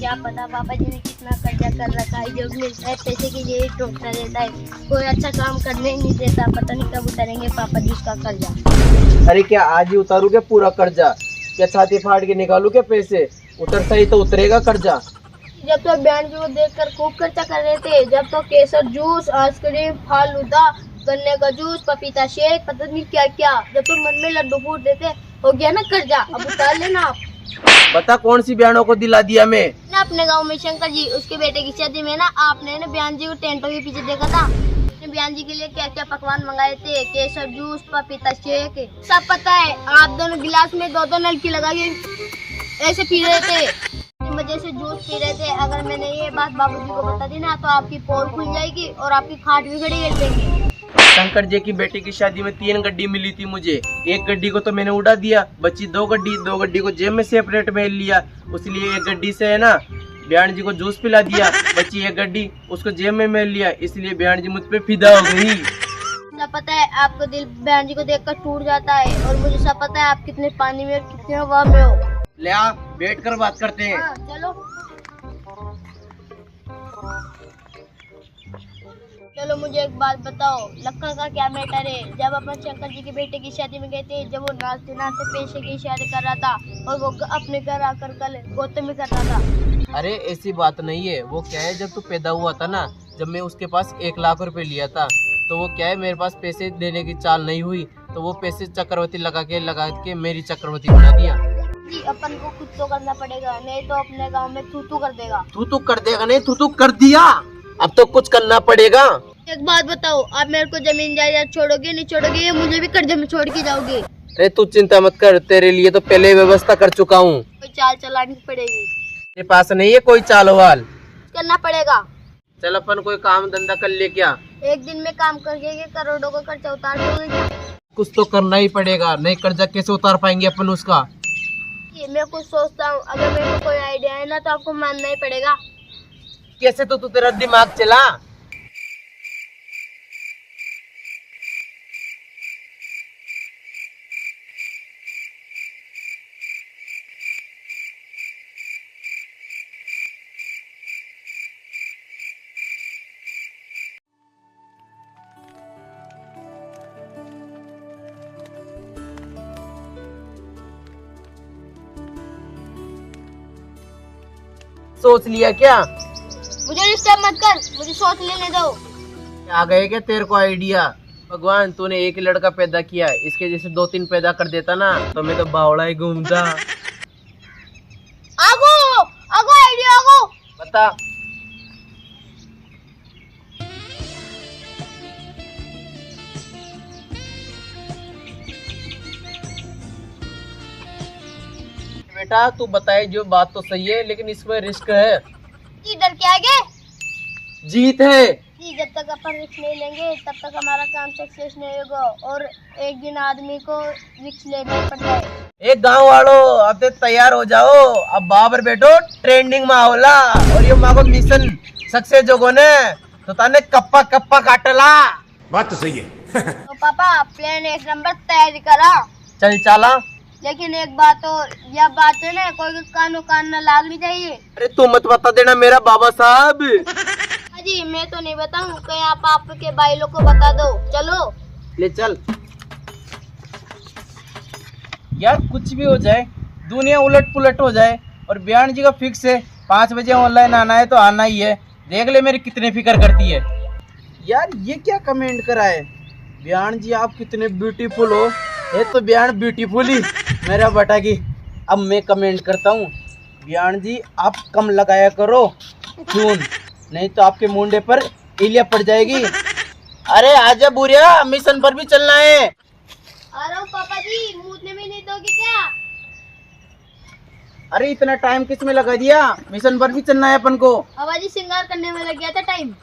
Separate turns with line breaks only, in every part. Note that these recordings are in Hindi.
क्या पता पापा जी ने कितना कर्जा कर रखा है, जब मिलता है पैसे के लिए टोकता रहता है, कोई अच्छा काम करने ही नहीं देता। पता नहीं कब उतारेंगे पापा जी उसका कर्जा।
अरे क्या आज ही उतारू क्या पूरा कर्जा? क्या छाती फाड़ के निकालू क्या पैसे? उतरता ही तो उतरेगा कर्जा।
जब तो बहन जी को देखकर खूब खर्चा कर रहे थे, जब तो केसर जूस, आइसक्रीम, फालूदा, गन्ने का जूस, पपीता शेक, पता नहीं क्या क्या, जब तो मन में लड्डू फूट देते। हो गया ना कर्जा, अब उतार लेना आप।
बता कौन सी बहनों को दिला दिया मैं?
ना अपने गांव में शंकर जी, उसके बेटे की शादी में ना आपने ना बहन जी को टेंटों के पीछे देखा था। बहन जी के लिए क्या क्या पकवान मंगाए थे, केसर जूस, पपीता शेक, सब पता है। आप दोनों गिलास में दो दो नलकी लगा के ऐसे पी रहे थे, वजह से जूस पी रहे थे। अगर मैंने ये बात बाबूजी को बता दी ना तो आपकी पोल खुल जाएगी और आपकी खाट भी खड़ी कर देंगे।
शंकर जी की बेटी की शादी में 3 गड्डी मिली थी मुझे, एक गड्डी को तो मैंने उड़ा दिया, बची 2 गड्डी, 2 गड्डी को जेब में सेपरेट में लिया, इसलिए एक गड्डी से है ना बयान जी को जूस पिला दिया, बची 1 गड्डी उसको जेब में मेल लिया, इसलिए बयान जी मुझ पे फिदा हो गई।
सब पता है आपको दिल बहन जी को देखकर टूट जाता है, और मुझे सब पता है आप कितने पानी में और कितने हवा में हो।
ले आ बैठ कर बात करते हैं।
हाँ, चलो चलो मुझे एक बात बताओ, लक्का का क्या मैटर है? जब अपन शंकर जी के बेटे की शादी में गए थे, जब वो नाचते नाचते पैसे की इशारे कर रहा था और वो अपने घर आकर कल गौतम में कर रहा था।
अरे ऐसी बात नहीं है, वो क्या है जब तू पैदा हुआ था ना, जब मैं उसके पास 1 लाख रुपए लिया था, तो वो क्या है मेरे पास पैसे देने की चाल नहीं हुई, तो वो पैसे चक्रवर्ती लगा के मेरी चक्रवर्ती बना दिया।
जी अपन को खुद तो करना पड़ेगा, नहीं तो अपने गांव में तू कर देगा।
तू कर देगा नहीं, तू कर दिया, अब तो कुछ करना पड़ेगा।
एक बात बताओ, आप मेरे को जमीन जायदाद छोड़ोगे नहीं छोड़ोगे, या मुझे भी कर्जे में छोड़ के जाओगे?
अरे तू चिंता मत कर, तेरे लिए तो पहले व्यवस्था कर चुका हूँ।
कोई चाल चलानी पड़ेगी,
तेरे पास नहीं है कोई चाल वाल?
करना पड़ेगा।
चल अपन कोई काम धंधा कर ले क्या?
एक दिन में काम करके के करोड़ों का कर्जा उतार दोगे क्या?
कुछ तो करना ही पड़ेगा, नहीं कर्जा कैसे उतार पाएंगे अपन उसका?
ये मैं कुछ सोचता हूँ, अगर मेरे को कोई आइडिया है ना तो आपको मानना ही पड़ेगा।
कैसे तो तू तेरा दिमाग चला? सोच लिया क्या?
मुझे डिस्टर्ब मत कर, मुझे सोच लेने दो।
आ गए क्या तेरे को आइडिया? भगवान तूने एक ही लड़का पैदा किया, इसके जैसे 2-3 पैदा कर देता ना तो मैं तो बावड़ा ही घूमता।
आगो आगो आइडिया आगो।
बता। बेटा तू बताए जो बात तो सही है, लेकिन इसमें रिस्क है।
इधर क्या आगे
जीत है।
जी, जब तक अपन रिस्क नहीं लेंगे तब तक हमारा काम सक्सेस नहीं होगा, और एक दिन आदमी को रिस्क लेना पड़ता है।
एक गांव वालों अब तो तैयार हो जाओ, अब बाबर बैठो ट्रेंडिंग में होला, और ये मागो मिशन सक्सेस जोगो ने तो ताने कप्पा कप्पा काटला।
बात तो सही है।
तो पापा प्लान 1 नंबर तैयारी करा।
चल चला।
लेकिन एक बात और, यह बात है ना कोई कान न लागनी चाहिए।
अरे तू मत बता देना मेरा बाबा साहब।
जी मैं तो नहीं बताऊं, कहीं आप आपके भाई लोग को बता दो। चलो
ले चल। यार कुछ भी हो जाए, दुनिया उलट पुलट हो जाए, और बयान जी का फिक्स है 5 बजे ऑनलाइन आना है तो आना ही है। देख ले मेरी कितने फिक्र करती है। यार ये क्या कमेंट करा है, बयान जी आप कितने ब्यूटीफुल हो। ये तो बयान ब्यूटीफुल ही मेरा बेटा की। अब मैं कमेंट करता हूँ, बयान जी आप कम लगाया करो खून, नहीं तो आपके मुंडे पर इलिया पड़ जाएगी। अरे आजा बुढ़िया, मिशन पर भी चलना है।
आ रहा हूँ पापा जी, मूतने में नहीं दोगे क्या?
अरे इतना टाइम किस में लगा दिया, मिशन पर भी चलना है अपन को।
पापा जी श्रृंगार करने में लग गया था टाइम।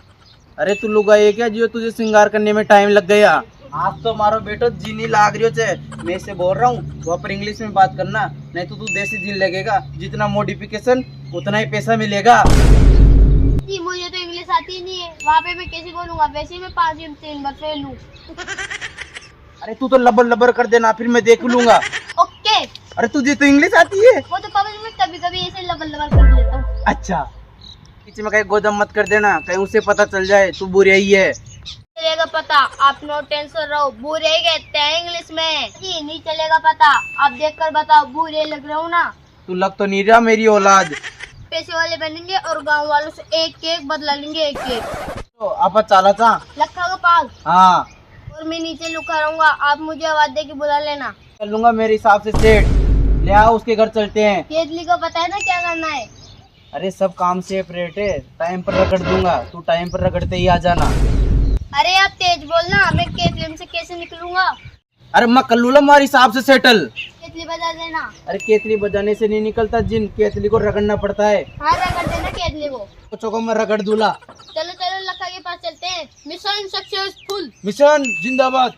अरे तू लुगा है क्या जो तुझे श्रृंगार करने में टाइम लग गया? आज तो मारो बेटो जीनी लाग रही हो। मैं से बोल रहा हूँ वहाँ पर इंग्लिश में बात करना, नहीं तो तू देसी जीन लगेगा। जितना मॉडिफिकेशन उतना ही पैसा मिलेगा।
जी मुझे तो इंग्लिश आती नहीं है, वहाँ पे मैं कैसे बोलूँगा? वैसे मैं 5 या 3 बार फेल हूँ।
अरे तू तो लबर लबर कर देना, फिर मैं देख लूंगा।
ओके।
अरे तुझे तो इंग्लिश आती है।
वो तो पापा जी मैं कभी कभी ऐसे लबल लबल कर लेता हूँ।
अच्छा, बीच में कहीं गोदम मत कर देना, कहीं उसे पता चल जाए तू बुरी ही है।
चलेगा पता, आप नो टेंशन रहो। बुरे ही कहते हैं इंग्लिश में जी, नहीं चलेगा पता। आप देखकर बताओ, बुरे लग रहे हो ना?
तू लग तो नहीं रहा मेरी औलाद।
पैसे वाले बनेंगे और गांव वालों से एक एक बदला लेंगे, एक एक।
तो आप चाला चा।
लखा के पास।
हाँ,
और मैं नीचे लुका रहूंगा, आप मुझे आवाज दे के बुला लेना।
कर लूंगा मेरे हिसाब से सेठ। ले आओ, उसके घर चलते हैं।
केतली को पता है ना क्या करना है?
अरे सब काम सेपरेट है, टाइम पर रगड़ दूंगा, तू टाइम पर रगड़ते ही आ जाना।
अरे आप तेज बोलना, मैं केतली से कैसे निकलूंगा?
अरे मैं कर लूंगा हमारे हिसाब से सेटल।
केतली बजा देना।
अरे केतली बजाने से नहीं निकलता जिन, केतली को रगड़ना पड़ता है।
हाँ रगड़ देना केतली को।
बच्चों को मैं रगड़ दूंगा।
चलो चलो लखा के पास चलते हैं। Mission successful.
मिशन जिंदाबाद।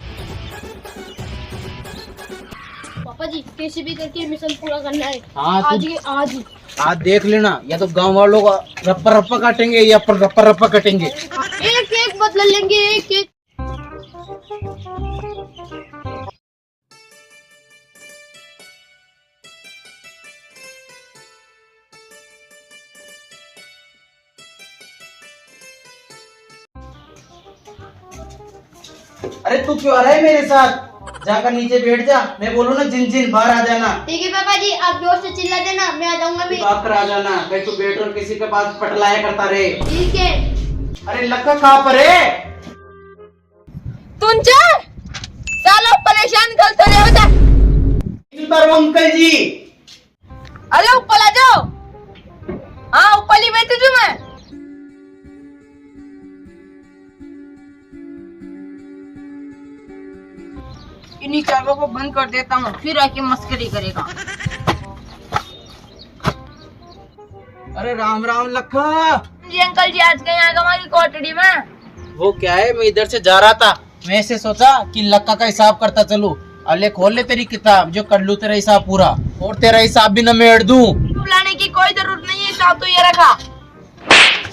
पापा जी कैसे भी करके मिशन पूरा करना है।
हाँ,
आज ही आज ही।
आज देख लेना, या तो गांव वालों का रप्पा रप्पा काटेंगे या पर रप्पा रप्पा कटेंगे।
एक एक बदला लेंगे, एक एक।
अरे तू क्यों आ रहा है मेरे साथ? जाकर नीचे बैठ जा, मैं बोलूँ ना जिन जिन बाहर आ जाना।
ठीक है पापा जी, आप जोर से चिल्ला देना, मैं आ जाऊंगा। मैं
बात कर आ जाना, कहीं तू बैठ और किसी के पास पटलाया करता रहे।
ठीक है।
अरे लक्का कहाँ पर है?
तुमचे साला परेशान करते रहे होता।
उतर अंकल जी।
अरे ऊपर आ जाओ। हाँ ऊपर ही बैठे थे मैं। इन्हीं चालों को बंद कर देता हूँ, फिर आके मस्करी करेगा।
अरे राम राम लक्का।
जी अंकल जी, आज कहीं आगे हमारी कोठड़ी में।
वो क्या है, मैं इधर से जा रहा था, मैं ऐसे सोचा कि लक्का का हिसाब करता चलूं। अले खोल ले तेरी किताब, जो कर लूं तेरा हिसाब पूरा, और तेरा हिसाब भी न मेड़ दूं।
लाने की कोई जरूरत नहीं है, हिसाब तो ये रखा।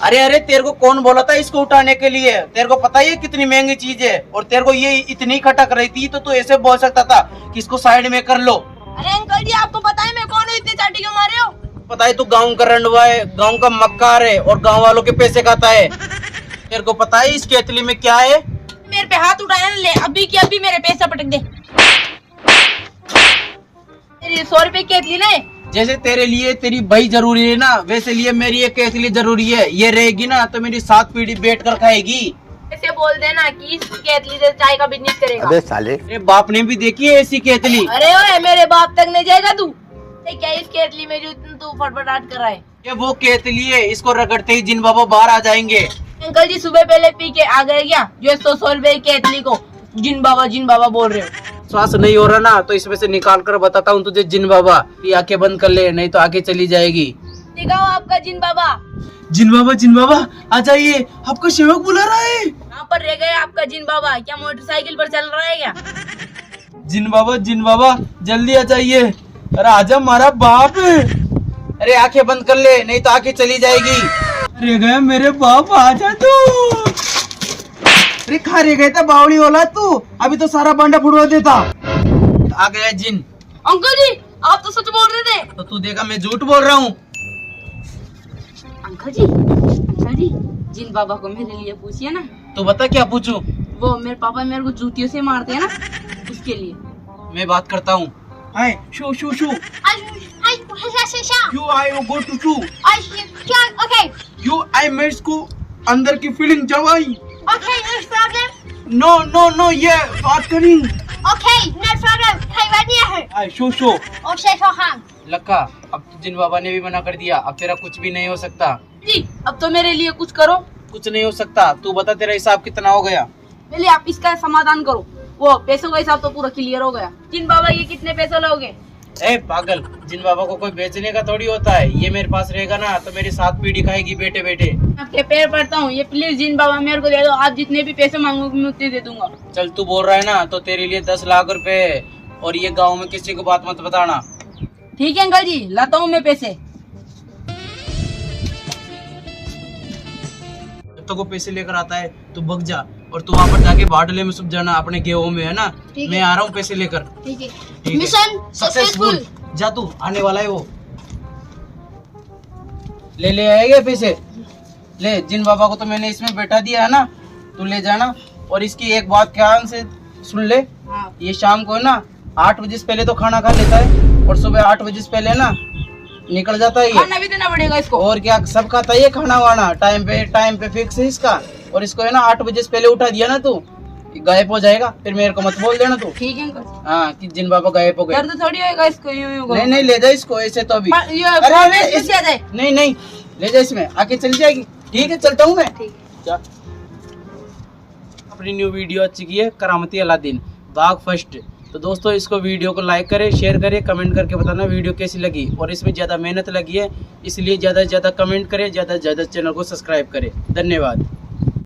अरे अरे, तेरे को कौन बोला था इसको उठाने के लिए? तेरे को पता ही है कितनी महंगी चीज है, और तेरे को ये इतनी खटक रही थी तो तू ऐसे बोल सकता था कि इसको साइड में कर लो।
अरे अंकल जी, आपको पता है मैं कौन हूँ, इतनी चाटी क्यों मारे हो?
पता है तू गाँव का रंडवा है, गाँव का मक्कार है, और गाँव वालों के पैसे खाता है। तेरे को पता है इस केतली में क्या है?
मेरे पे हाथ उठाया ना, ले अभी की अभी मेरे पैसा पटक दे। तेरी 100 रुपए केतली ने।
जैसे तेरे लिए तेरी भाई जरूरी है ना, वैसे लिए मेरी एक केतली जरूरी है। ये रहेगी ना तो मेरी 7 पीढ़ी बैठ कर खाएगी।
ऐसे बोल देना कि इस केतली से चाय का बिजनेस करेगा।
अबे साले।
तेरे बाप ने भी देखी है ऐसी केतली।
अरे ओए, मेरे बाप तक नहीं जाएगा तू। क्या इस केतली में जो तू फटफटाट कर रहा है?
ये वो केतली है, इसको रगड़ते ही जिन बाबा बाहर आ जाएंगे।
अंकल जी सुबह पहले पी के आ गए क्या, जो 100 रुपए की केतली को जिन बाबा बोल रहे हो?
श्वास नहीं हो रहा ना, तो इसमें से निकाल कर बताता हूँ तुझे जिन बाबा। ये आंखें बंद कर ले, नहीं तो आगे चली जाएगी।
दिखाओ आपका जिन बाबा।
जिन बाबा आ जाइए, आपका सेवक बुला रहा है।
यहाँ पर रह गए आपका जिन बाबा, क्या मोटरसाइकिल पर चल रहा है क्या?
जिन बाबा जल्दी आ जाइए। अरे आजा मारा बाप। अरे आंखें बंद कर ले, नहीं तो आंखें चली जाएगी। रह गया मेरे बाप, आजा तू। अरे खा रह गया था बावड़ी वाला तू, अभी तो सारा बांडा फुड़वा देता। आ गया जिन।
अंकल जी आप तो सच बोल रहे थे।
तो तू देखा मैं झूठ बोल रहा हूँ।
अंकल जी जिन बाबा को मेरे लिए पूछिए ना।
तो बता क्या पूछूं?
वो मेरे पापा मेरे को जूतियों से मारते हैं ना, उसके लिए।
मैं बात करता हूँ। Hi shoe shoe shoe, you I go to shoe, you I mates को अंदर की फीलिंग जवाई। नो नो नो, ये बात करी। हाय शू शू। लक्का, अब जिन बाबा ने भी मना कर दिया, अब तेरा कुछ भी नहीं हो सकता।
जी अब तो मेरे लिए कुछ करो।
कुछ नहीं हो सकता। तू बता तेरा हिसाब कितना हो गया?
पहले आप इसका समाधान करो। वो पैसों का हिसाब तो पूरा क्लियर हो गया। जिन बाबा ये कितने पैसे लोगे?
ए पागल, जिन बाबा को कोई बेचने का थोड़ी होता है। ये मेरे पास रहेगा ना तो मेरी 7 पीढ़ी खाएगी बेटे बेटे।
आपके पैर पड़ता हूँ, ये प्लीज जिन बाबा मेरे को दे दो। आप जितने भी पैसे मांगोगे मैं उतने दे दूंगा।
चल तू बोल रहा है ना, तो तेरे लिए 10 लाख रुपए, और ये गाँव में किसी को बात मत बताना।
ठीक है अंकल जी, लाता हूँ मैं पैसे।
जब तक वो पैसे लेकर आता है तू भग जा, और तू वहाँ पर जाके बाटले में सुख जाना अपने गेहूं में, है ना? मैं आ रहा हूँ पैसे लेकर।
ठीक है,
ठीक है।
Mission successful.
जा, तू आने वाला है वो। ले आएगा पैसे। ले, जिन बाबा को तो मैंने इसमें बैठा दिया है ना, तू ले जाना। और इसकी एक बात ध्यान से सुन ले, ये शाम को है ना 8 बजे से पहले तो खाना खा लेता है और सुबह 8 बजे से पहले ना निकल जाता है।
खाना भी देना पड़ेगा इसको।
और क्या, सब खाता है ये खाना वाना टाइम पे फिक्स है इसका। और इसको है ना 8 बजे से पहले उठा दिया ना तू, गायब हो जाएगा। फिर मेरे को मत बोल देना तू।
ठीक है अंकल।
हाँ, कि जिन बाबा गायब हो गए।
दर्द थोड़ी होएगा इसको यूं
नहीं नहीं, ले जा इसको ऐसे तो अभी। नहीं नहीं, ले जा इसमें, आके चल जाएगी। ठीक है, चलता हूँ मैं। जा। अपनी न्यू वीडियो आ चुकी है करामती अलादीन भाग फर्स्ट। तो दोस्तों, इसको वीडियो को लाइक करें, शेयर करें, कमेंट करके बताना वीडियो कैसी लगी। और इसमें ज़्यादा मेहनत लगी है, इसलिए ज़्यादा से ज़्यादा कमेंट करें, ज़्यादा से ज़्यादा चैनल को सब्सक्राइब करें। धन्यवाद।